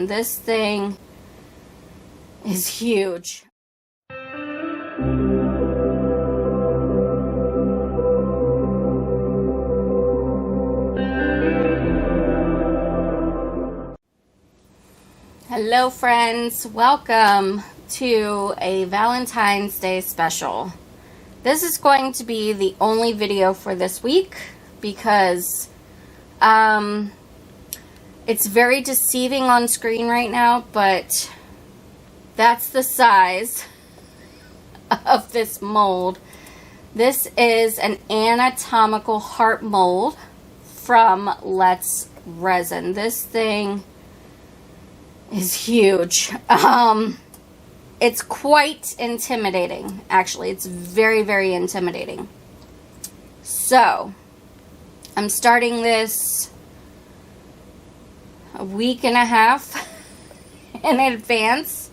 Resin. This thing is huge. Hello friends, welcome to a Valentine's Day special. This is going to be the only video for this week because it's very deceiving on screen right now, but that's the size of this mold. This is an anatomical heart mold from Resin. This thing is huge. It's quite intimidating, actually. It's very, very intimidating. So, I'm starting this a week and a half in advance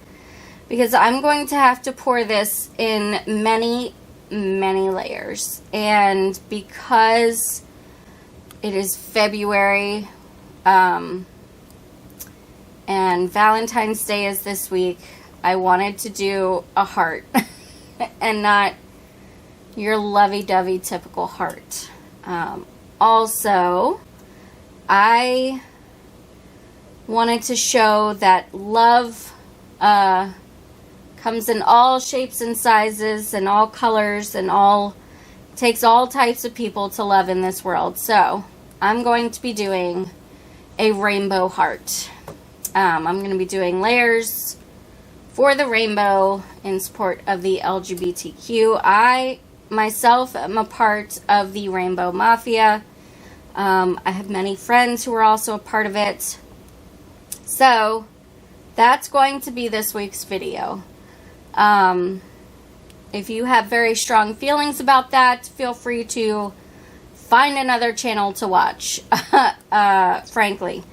because I'm going to have to pour this in many, many layers. And because it is February, and Valentine's Day is this week, I wanted to do a heart and not your lovey-dovey typical heart. Also, I wanted to show that love comes in all shapes and sizes and all colors and takes all types of people to love in this world. So, I'm going to be doing a rainbow heart. I'm going to be doing layers for the rainbow in support of the LGBTQ. I myself am a part of the Rainbow Mafia. I have many friends who are also a part of it. So that's going to be this week's video. If you have very strong feelings about that, feel free to find another channel to watch, frankly.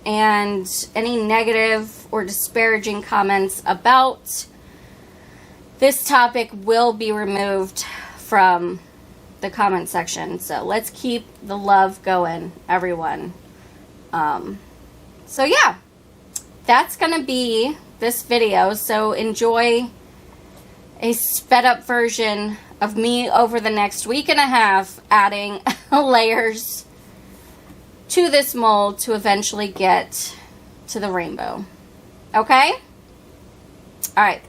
And any negative or disparaging comments about this topic will be removed from the comment section. So let's keep the love going, everyone. So yeah, that's going to be this video. So enjoy a sped up version of me over the next week and a half adding layers to this mold to eventually get to the rainbow. Okay? Alright.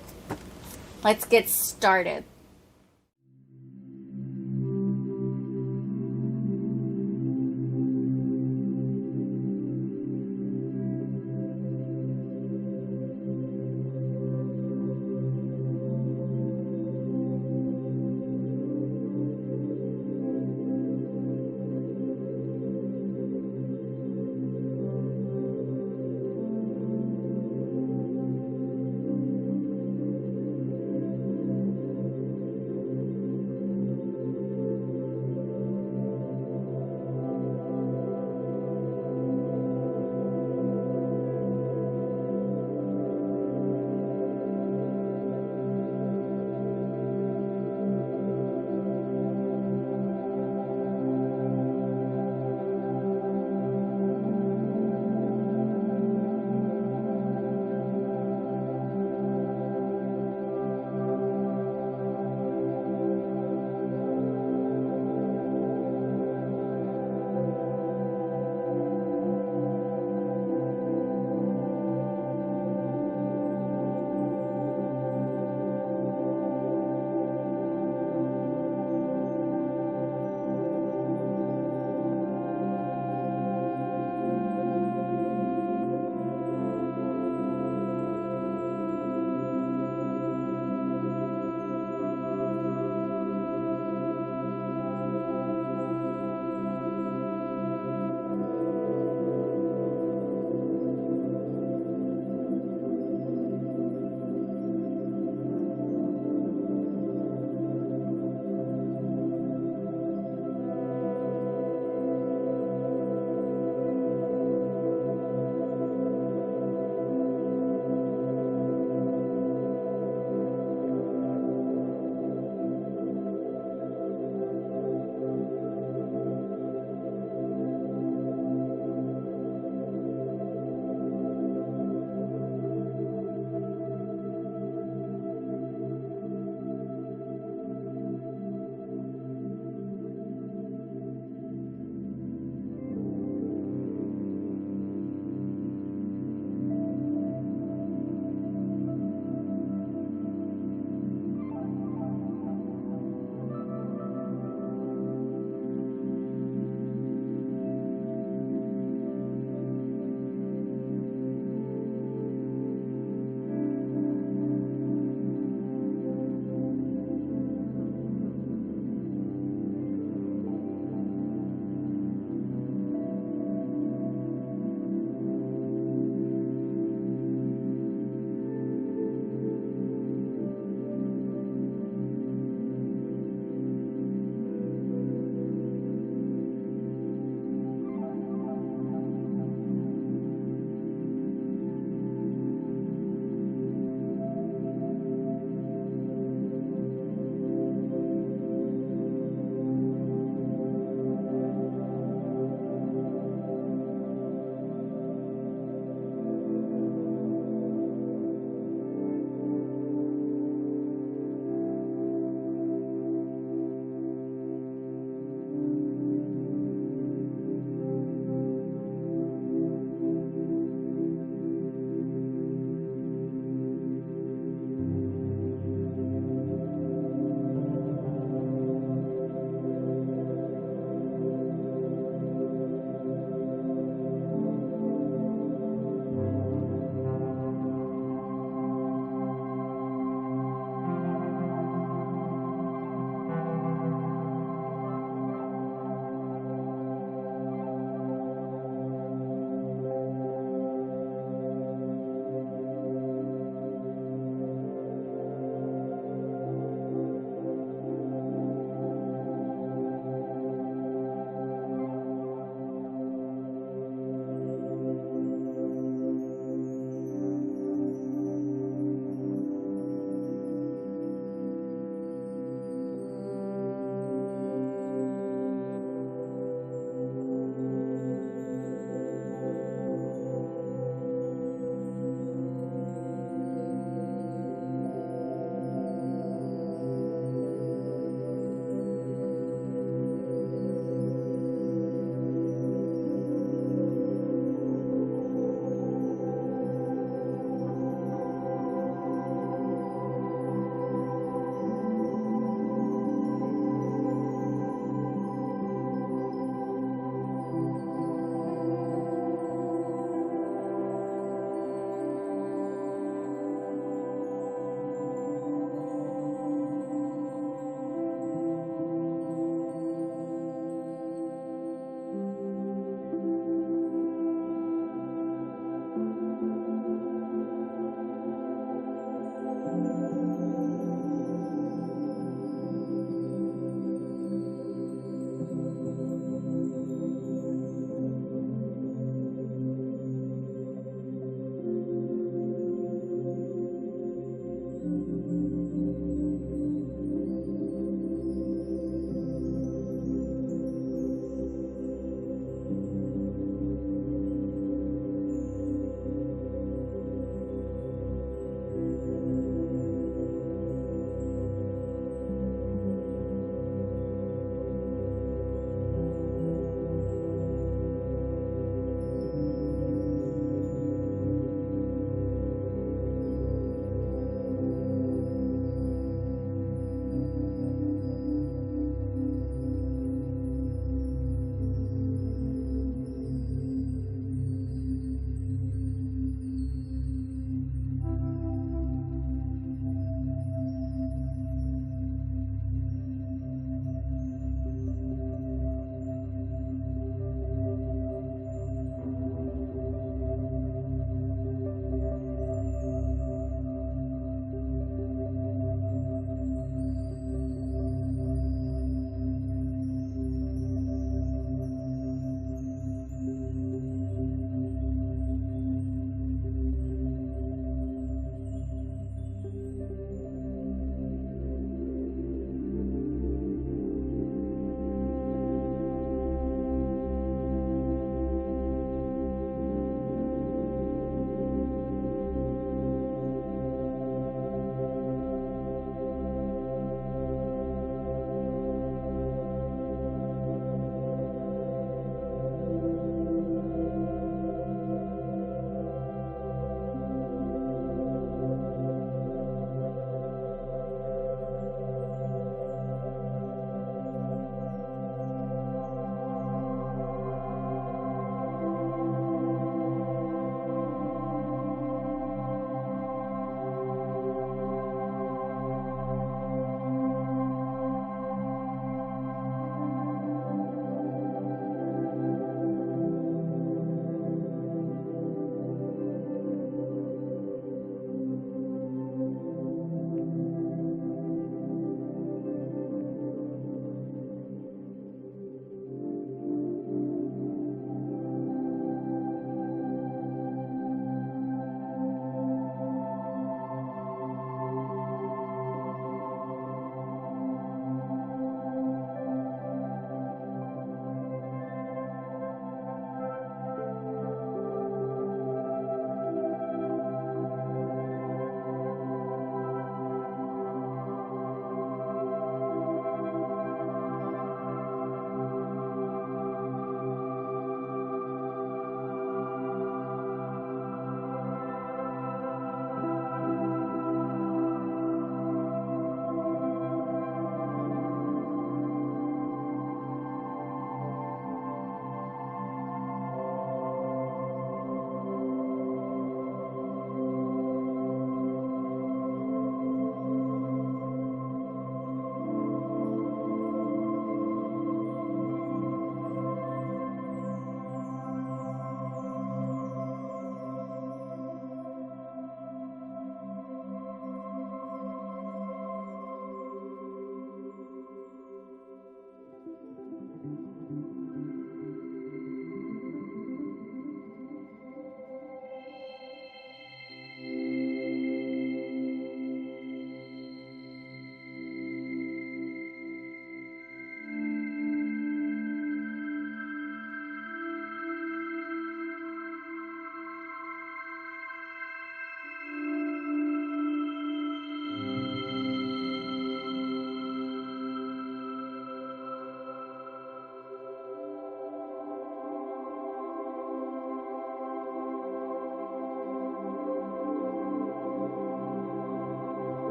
Let's get started.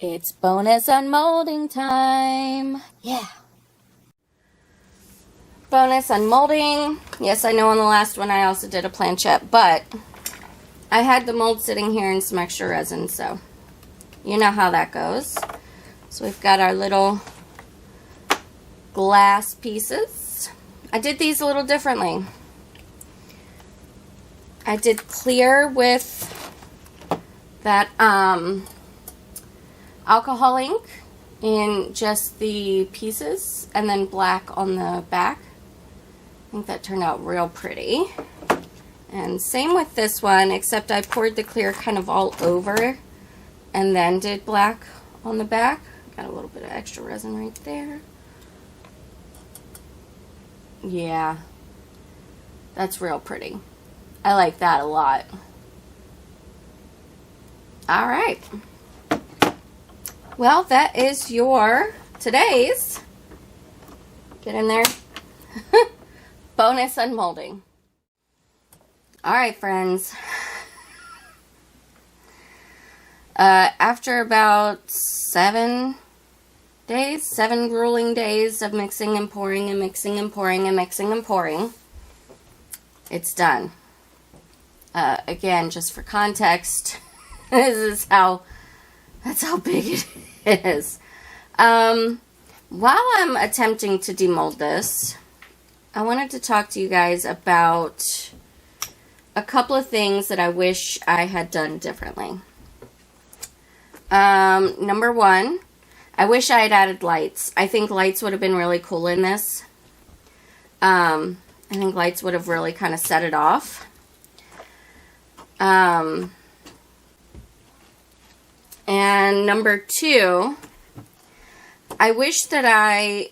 It's bonus unmolding time. Yeah. Bonus unmolding. Yes, I know on the last one I also did a planchette, but I had the mold sitting here and some extra resin, so you know how that goes. So we've got our little glass pieces. I did these a little differently. I did clear with that alcohol ink in just the pieces, and then black on the back. I think that turned out real pretty. And same with this one, except I poured the clear kind of all over and then did black on the back. Got a little bit of extra resin right there. Yeah, that's real pretty. I like that a lot. All right. Well, that is your today's, get in there, bonus unmolding. All right, friends. After about 7 days, 7 grueling days of mixing and pouring and mixing and pouring and mixing and pouring, it's done. Again, just for context, that's how big it is. While I'm attempting to demold this, I wanted to talk to you guys about a couple of things that I wish I had done differently. Number one, I wish I had added lights. I think lights would have been really cool in this. I think lights would have really kind of set it off. And number two, I wish that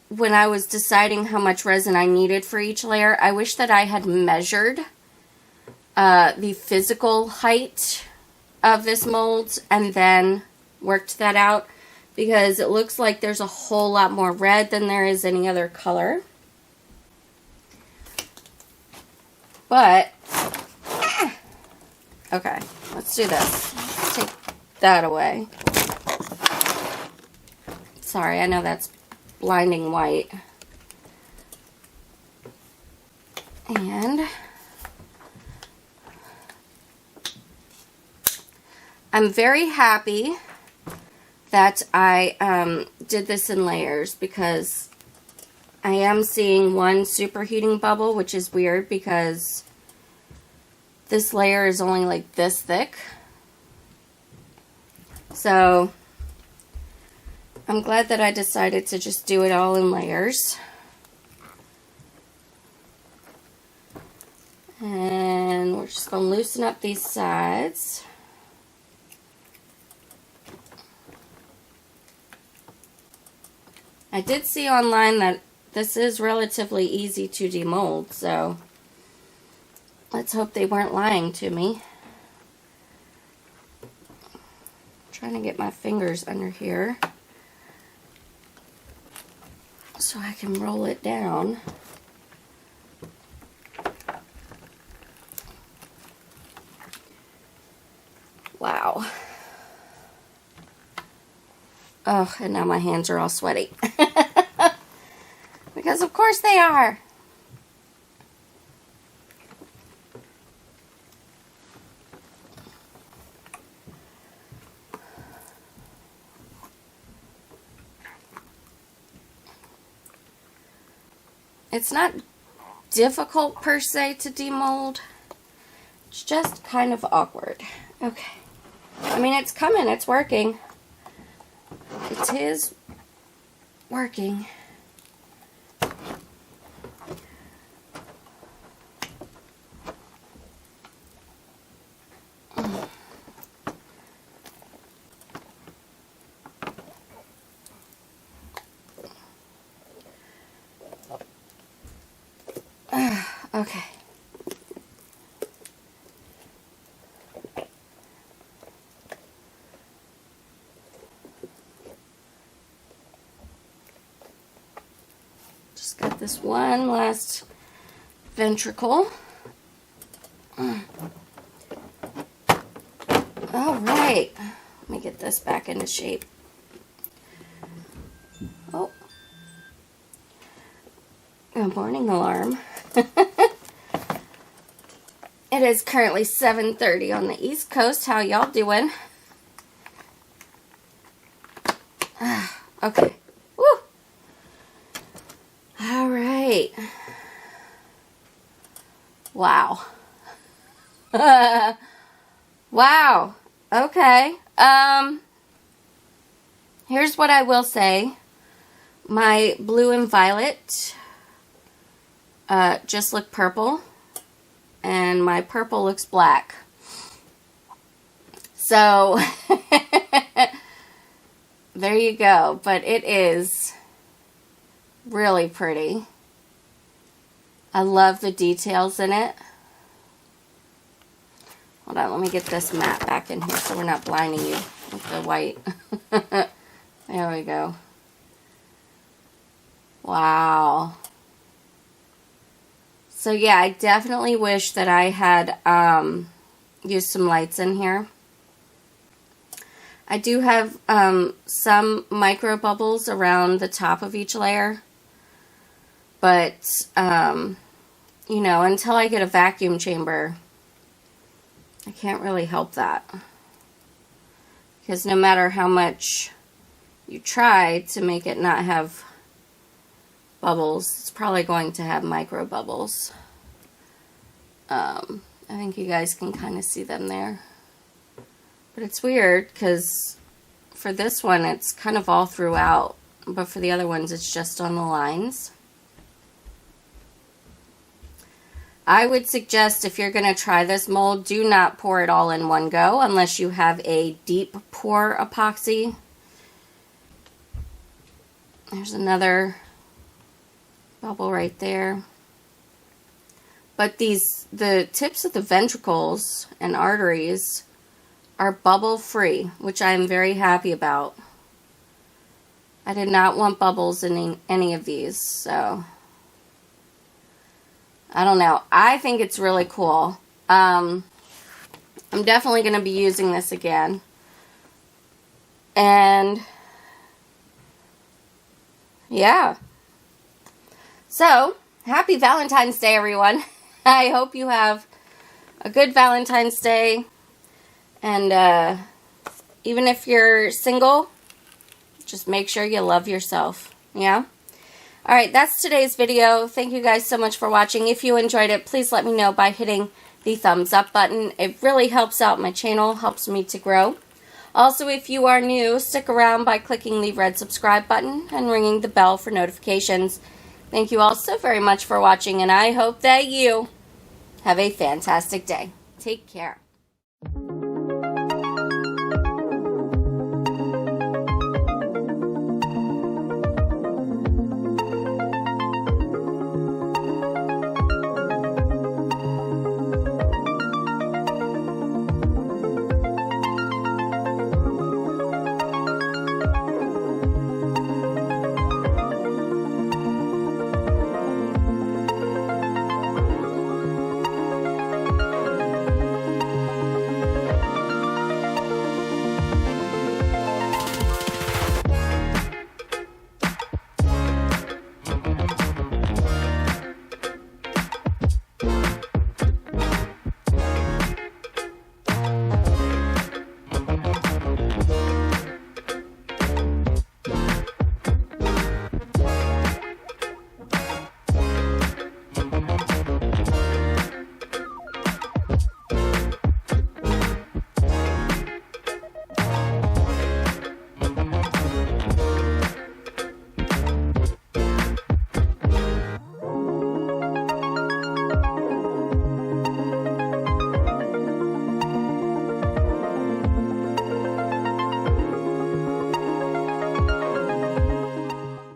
when I was deciding how much resin I needed for each layer, I wish that I had measured the physical height of this mold and then worked that out, because it looks like there's a whole lot more red than there is any other color. But, okay, let's do this. Let's take that away. Sorry, I know that's blinding white. And I'm very happy that I did this in layers, because I am seeing one superheating bubble, which is weird because this layer is only like this thick. So I'm glad that I decided to just do it all in layers. And we're just going to loosen up these sides. I did see online that this is relatively easy to demold, so let's hope they weren't lying to me. I'm trying to get my fingers under here so I can roll it down. Wow. Oh, and now my hands are all sweaty. Because of course they are. It's not difficult per se to demold. It's just kind of awkward. Okay. I mean, it's coming. It's working. It is working. Okay. Just got this one last ventricle. All right. Let me get get this back into shape. Oh. Good morning alarm. It is currently 7:30 on the East Coast. How y'all doing? Okay. Woo. All right. Wow. Wow. Okay. Here's what I will say. My blue and violet just look purple, and my purple looks black. So, there you go. But it is really pretty. I love the details in it. Hold on, let me get this mat back in here so we're not blinding you with the white. There we go. Wow. So yeah, I definitely wish that I had used some lights in here. I do have some micro bubbles around the top of each layer. But, you know, until I get a vacuum chamber, I can't really help that. Because no matter how much you try to make it not have bubbles, it's probably going to have micro bubbles. I think you guys can kind of see them there. But it's weird because for this one it's kind of all throughout, but for the other ones it's just on the lines. I would suggest if you're going to try this mold, do not pour it all in one go unless you have a deep pour epoxy. There's another bubble right there. But the tips of the ventricles and arteries are bubble free, which I am very happy about. I did not want bubbles in any of these, so I don't know. I think it's really cool. I'm definitely going to be using this again. And yeah. So, happy Valentine's Day, everyone. I hope you have a good Valentine's Day. And even if you're single, just make sure you love yourself. Yeah? Alright, that's today's video. Thank you guys so much for watching. If you enjoyed it, please let me know by hitting the thumbs up button. It really helps out my channel, helps me to grow. Also, if you are new, stick around by clicking the red subscribe button and ringing the bell for notifications. Thank you all so very much for watching, and I hope that you have a fantastic day. Take care.